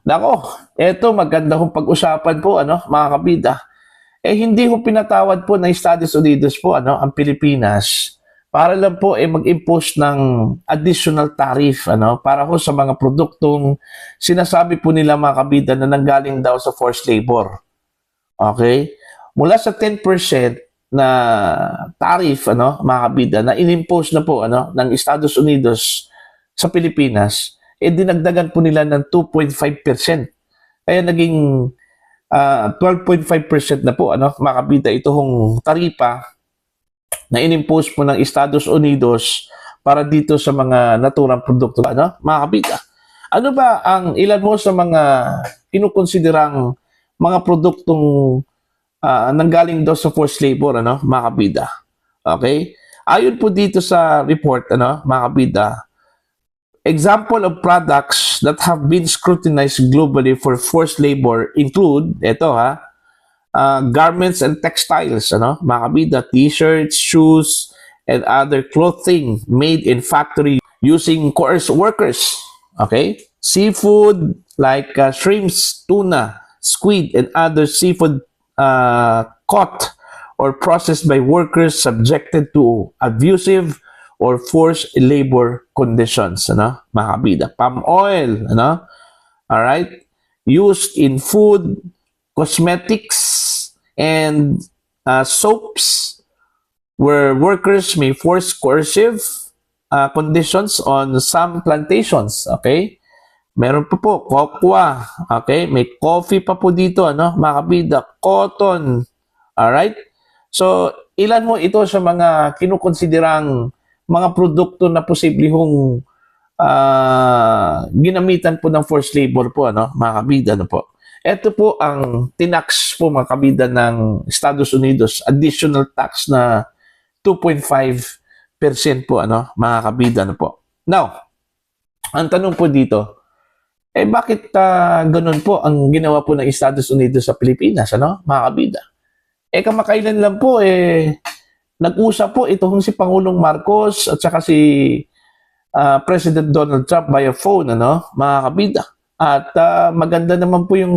Nako, eto maganda kong pag-usapan po mga kabida. Hindi ho pinatawad po ng Estados Unidos po ang Pilipinas para lang po mag-impose ng additional tariff para ho sa mga produktong sinasabi po nila mga kabida na nanggaling daw sa forced labor. Okay? Mula sa 10% na tariff mga kabida na inimpose na po ng Estados Unidos sa Pilipinas, dinagdagan po nila ng 2.5%. Kaya naging 12.5% na po mga kabida itong taripa na inimpose po ng Estados Unidos para dito sa mga naturang produkto mga kabida. Ano ba ang ilan mo sa mga kinukonsiderang mga produktong nanggaling daw sa forced labor mga kabida? Okay? Ayon po dito sa report mga kabida, example of products that have been scrutinized globally for forced labor include, garments and textiles, mga kabida, t-shirts, shoes, and other clothing made in factory using coerced workers. Okay? Seafood like shrimps, tuna, squid, and other seafood caught or processed by workers subjected to abusive or forced labor conditions, mga kabida. Palm oil, all right, used in food, cosmetics, and soaps, where workers may force coercive conditions on some plantations, okay? Meron pa po, cocoa, okay? May coffee pa po dito, mga kabida, cotton, all right? So, ilan mo ito sa mga kinukonsiderang mga produkto na posible hong ginamitan po ng forced labor po, mga kabida, po. Ito po ang tinax po mga kabida ng Estados Unidos, additional tax na 2.5% po, mga kabida, po. Now, ang tanong po dito, bakit ganun po ang ginawa po ng Estados Unidos sa Pilipinas, mga kabida? Kamakailan lang po, nag-usap po itong si Pangulong Marcos at saka si President Donald Trump via phone, mga kabida. At maganda naman po yung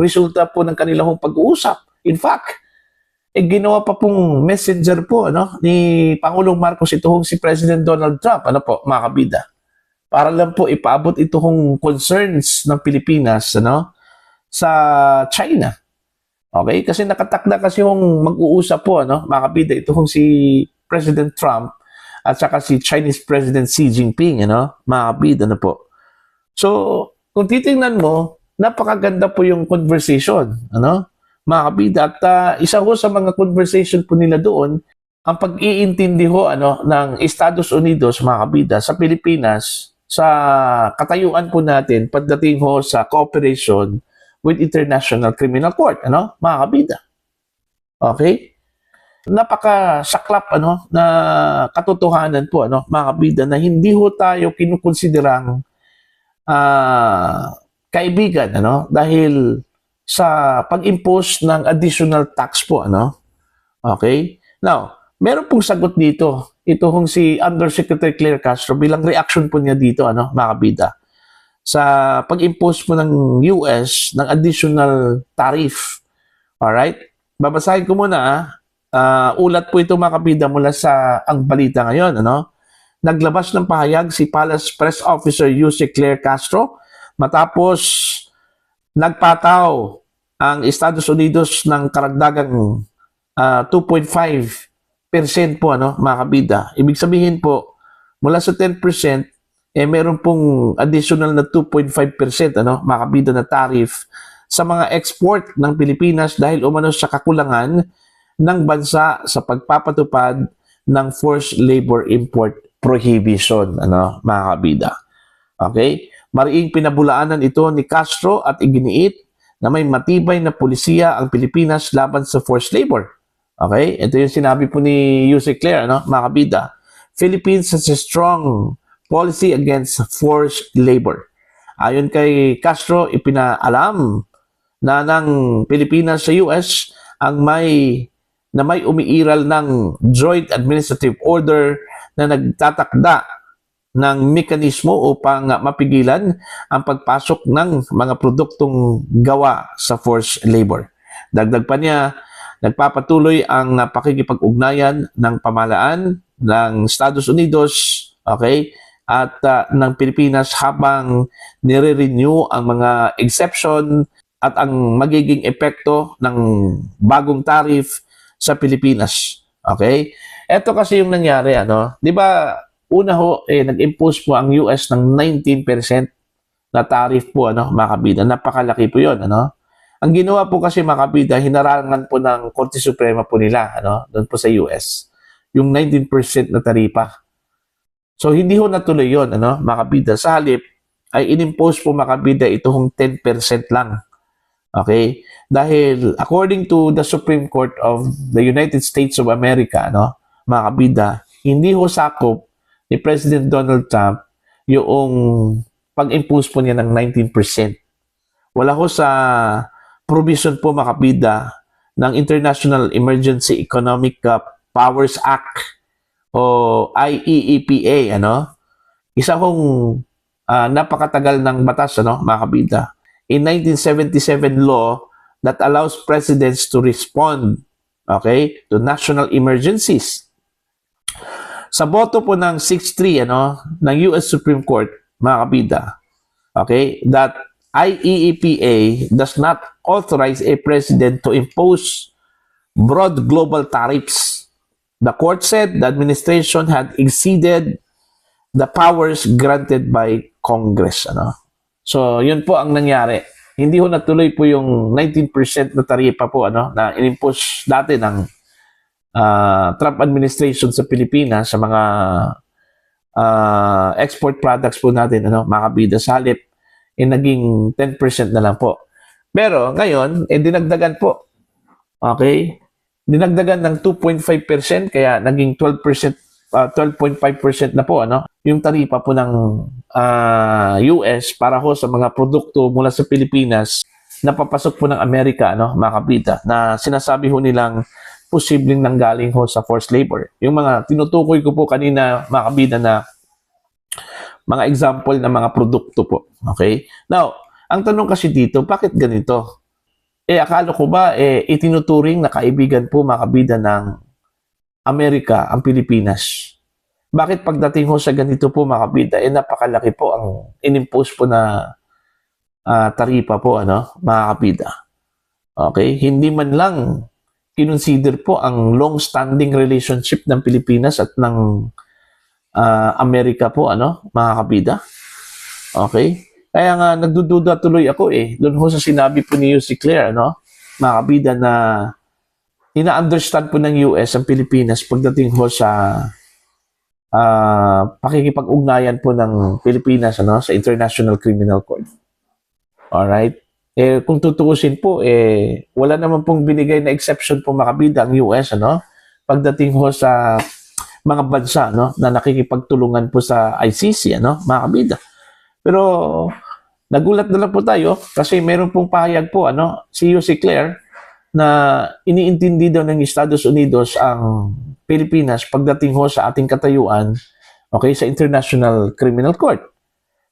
resulta po ng kanilang pag-uusap. In fact, ginawa pa pong messenger po ni Pangulong Marcos itong si President Donald Trump, po, mga kabida. Para lang po ipaabot itong concerns ng Pilipinas sa China. Okay? Kasi nakatakda kasi yung mag-uusap po, mga kabida, itong si President Trump at saka si Chinese President Xi Jinping, mga kabida, po. So, kung titingnan mo, napakaganda po yung conversation, mga kabida. At isa ho sa mga conversation po nila doon, ang pag-iintindi ho ng Estados Unidos, mga kabida, sa Pilipinas, sa katayuan po natin pagdating ho sa cooperation with International Criminal Court, mga kabida. Okay? Napakasaklap na katotohanan po, mga kabida, na hindi ho tayo kinukonsiderang kaibigan, dahil sa pag-impose ng additional tax po, Okay? Now, meron pong sagot dito. Ito hong si Undersecretary Claire Castro bilang reaction po niya dito, mga kabida, sa pag-impose po ng US ng additional tariff. Alright? Babasahin ko muna. Ulat po ito mga kabida mula sa Ang Balita Ngayon. Naglabas ng pahayag si Palace Press Officer Yuse Claire Castro matapos nagpataw ang Estados Unidos ng karagdagang 2.5% po, mga kabida. Ibig sabihin po, mula sa 10%, meron pong additional na 2.5%, mga kabida, na tariff sa mga export ng Pilipinas dahil umano sa kakulangan ng bansa sa pagpapatupad ng forced labor import prohibition, mga kabida. Okay? Mariing pinabulaanan ito ni Castro at iginiit na may matibay na pulisiya ang Pilipinas laban sa forced labor. Okay? Ito yung sinabi po ni Yuse Claire, mga kabida. Philippines has a strong policy against forced labor. Ayon kay Castro, ipinaalam na ng Pilipinas sa US ang may umiiral ng Joint Administrative Order na nagtatakda ng mekanismo upang mapigilan ang pagpasok ng mga produktong gawa sa forced labor. Dagdag pa niya, nagpapatuloy ang pakikipag-ugnayan ng pamahalaan ng Estados Unidos, okay, at ng Pilipinas habang nire-renew ang mga exception at ang magiging epekto ng bagong tariff sa Pilipinas. Okay? Ito kasi yung nangyari, ano? 'Di ba, una ho nag-impose po ang US ng 19% na tariff po, ano, mga kabida. Napakalaki po 'yon, ano? Ang ginawa po kasi, mga kabida, hinarangan po ng Korte Suprema po nila, ano, doon po sa US, yung 19% na taripa. So, hindi ho natuloy yun, ano, mga kabida. Sa halip, ay inimpose po, mga kabida, itong 10% lang. Okay? Dahil, according to the Supreme Court of the United States of America, ano, mga kabida, hindi ho sakop ni President Donald Trump yung pag-impose po niya ng 19%. Wala ho sa provision po, mga kabida, ng International Emergency Economic Powers Act o IEEPA, ano? Isa hong napakatagal ng batas, ano, mga kabida. In 1977 law that allows presidents to respond, okay, to national emergencies. Sa boto po ng 6-3, ano, ng US Supreme Court, mga kabida, okay, that IEEPA does not authorize a president to impose broad global tariffs. The court said the administration had exceeded the powers granted by Congress. Ano? So, yun po ang nangyari. Hindi ho natuloy po yung 19% na taripa po, ano, na inimpose dati ng Trump administration sa Pilipinas sa mga export products po natin, ano, mga kabida. Sa halip, naging 10% na lang po. Pero ngayon, dinagdagan po. Okay? Dinagdagan ng 2.5%, kaya naging 12%, 12.5% na po, ano, yung taripa po ng US para ho sa mga produkto mula sa Pilipinas na papasok po ng Amerika, ano, mga kabida, na sinasabi ho nilang posibleng nanggaling ho sa forced labor. Yung mga tinutukoy ko po kanina, mga kabida, na mga example ng mga produkto po. Okay? Now, ang tanong kasi dito, bakit ganito? Akala ko ba, itinuturing na kaibigan po, mga kabida, ng Amerika ang Pilipinas? Bakit pagdating ho sa ganito po, mga kabida, napakalaki po ang inimpose po na taripa po, ano, mga kabida. Okay? Hindi man lang kinonsider po ang long-standing relationship ng Pilipinas at ng Amerika po, ano, mga kabida. Okay? Kaya nga, nagdududa tuloy ako doon ho sa sinabi po ni UC Claire, ano, mga kabida, na ina-understand po ng US ang Pilipinas pagdating ho sa pakikipag-ugnayan po ng Pilipinas, ano, sa International Criminal Court. Alright? Kung tutuusin po, wala naman pong binigay na exception po, mga kabida, ang US, ano, pagdating ho sa mga bansa, no, na nakikipagtulungan po sa ICC, ano, mga kabida. Pero nagulat na lang po tayo kasi meron pong pahayag po, ano, si UC Claire, na iniintindi daw ng Estados Unidos ang Pilipinas pagdating ho sa ating katayuan, okay, sa International Criminal Court.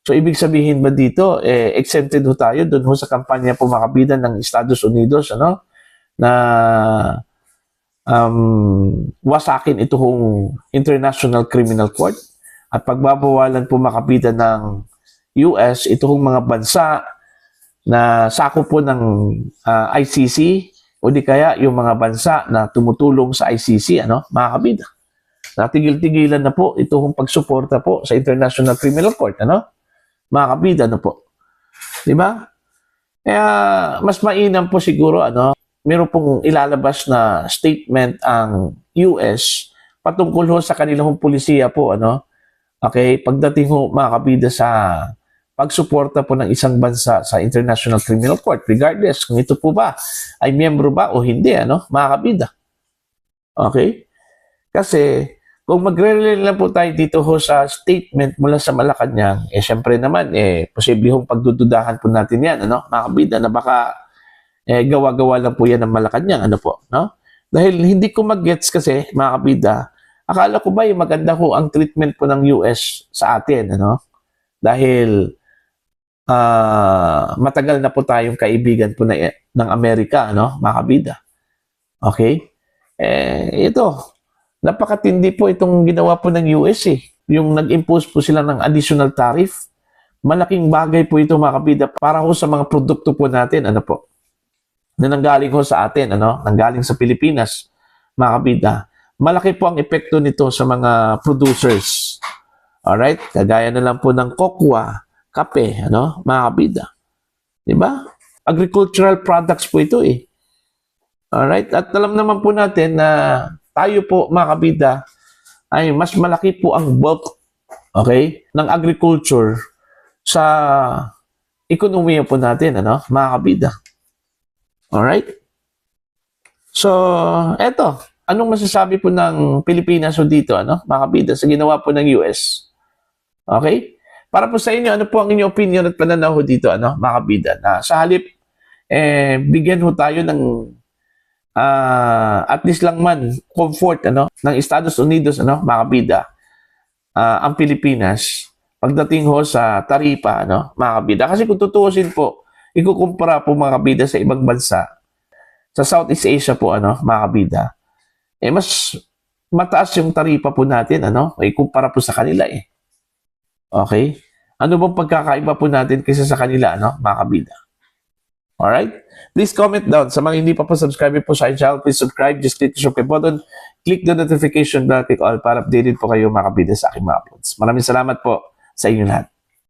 So, ibig sabihin ba dito, exempted ho tayo doon ho sa kampanya po, mga kabida, ng Estados Unidos, ano, na wasakin ito hong International Criminal Court at pagbabawalan po, mga kabida, ng US ito hong mga bansa na sakop po ng ICC o di kaya yung mga bansa na tumutulong sa ICC, ano, mga kabida. Natigil-tigilan na po ito hong pagsuporta po sa International Criminal Court, ano, mga kabida, ano po. Di ba? Kaya mas mainam po siguro, ano, meron pong ilalabas na statement ang US patungkol ho sa kanilang pulisiya po, ano, okay, pagdating ho, mga kabida, sa pagsuporta po ng isang bansa sa International Criminal Court, regardless kung ito po ba ay miyembro ba o hindi, ano, mga kabida. Okay? Kasi kung magre-rely lang po tayo dito ho sa statement mula sa Malacanang, syempre naman, posible hong pagdududahan po natin yan, ano, mga kabida, na baka gawa-gawa lang po yan ng Malacanang, ano po, no? Dahil hindi ko mag-gets kasi, mga kabida, Akala ko ba yung maganda ho ang treatment po ng US sa atin, ano? Dahil matagal na po tayong kaibigan po ng Amerika, ano, mga kabida. Okay? Ito, napakatindi po itong ginawa po ng US eh. Yung nag-impose po sila ng additional tariff. Malaking bagay po ito mga kabida para ho sa mga produkto po natin, ano po, na nanggaling ho sa atin, ano, nanggaling sa Pilipinas, mga kabida. Malaki po ang epekto nito sa mga producers. Alright? Kagaya na lang po ng kokwa, kape, ano, mga kabida. Diba? Agricultural products po ito eh. Alright? At alam naman po natin na tayo po, mga kabida, ay mas malaki po ang bulk, okay, ng agriculture sa ekonomiya po natin, ano, mga kabida. Alright? So, eto, anong masasabi po ng Pilipinas o dito, ano, mga kabida, sa ginawa po ng US? Okay? Para po sa inyo, ano po ang inyong opinion at pananaw ho dito, ano, mga kabida, na sa halip, bigyan ho tayo ng at least lang man comfort, ano, ng Estados Unidos, ano, mga kabida, ang Pilipinas pagdating ho sa taripa, ano, mga kabida. Kasi kung tutuusin po, ikukumpara po mga kabida sa ibang bansa, sa Southeast Asia po, ano, mga kabida, mas mataas yung taripa po natin, ano, ikumpara po sa kanila eh. Okay? Ano bang pagkakaiba po natin kaysa sa kanila, ano, mga kabida? Alright? Please comment down. Sa mga hindi pa po subscribe po sa aking channel, please subscribe. Just click the subscribe button. Click the notification bell, click all para updated po kayo mga kabida sa aking mga uploads. Maraming salamat po sa inyo lahat.